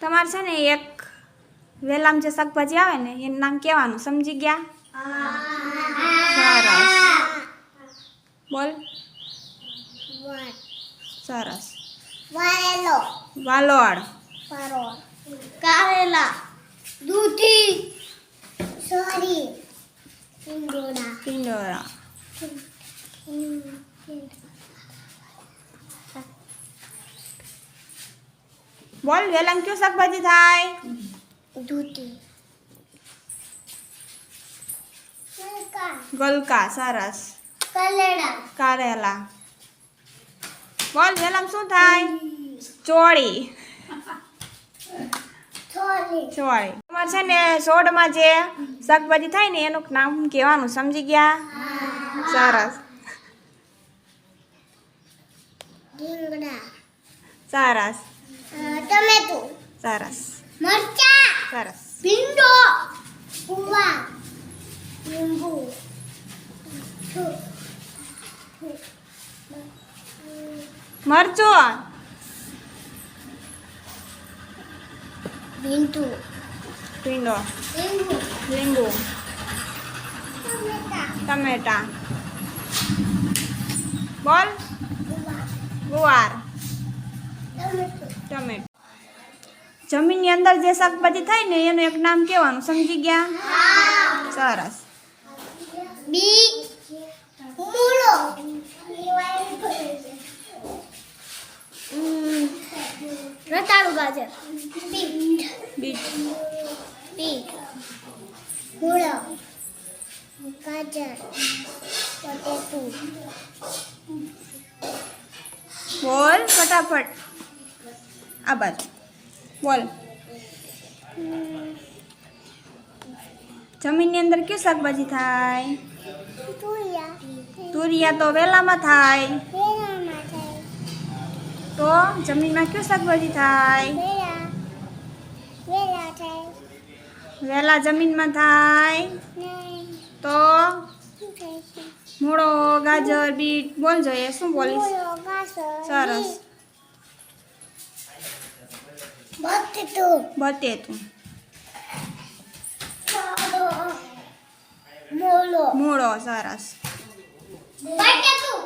તમારે છે ને એક વેલામાં જે શાકભાજી આવે ને એનું નામ કહેવાનું, સમજી ગયા? સરસ. બોલ. સરસ. વાલોળ. કારેલા, દૂધી, ટીંડોરા. બોલ, વેલામાં કયું શાકભાજી થાય? દૂધી, ગલકા. સરસ. કારેલા. બોલ, વેલામાં શું થાય? ચોળી. ચોળી. તમારે છે ને સોડમાં જે શાકભાજી થાય ને એનું નામ કહેવાનું, સમજી ગયા? સરસ. રીંગણા, સરસ. ટમેટું, સરસ. મરચાં, સરસ. ભીંડો, ગુવાર, લીંબુ, મરચું. ભીંડો, ભીંડો. લીંબુ, લીંબુ. ટમેટા, ટમેટા. બોલ. ગુવાર. ટમેટું, ટમેટું. જમીનની અંદર જે શાકભાજી થાય ને એનું એક નામ કહેવાનું, સમજી ગયા? સરસ. બી, મૂળો, રતાળુ ગાજર, બીટ. બીટ, મૂળો, ગાજર, બટેટું, બોલ ફટાફટ. આ બાજુ બોલ. જમીનની અંદર કયું શાકભાજી થાય? તુરિયા તો વેલામાં થાય. તો જમીનમાં કયું શાકભાજી થાય? વેલા જમીનમાં થાય. તો મૂળો, ગાજર, બીટ. બોલ જોઈએ, શું બોલીશ? સરસ. બટેટું. મૂળો. સરસ. બટેટું.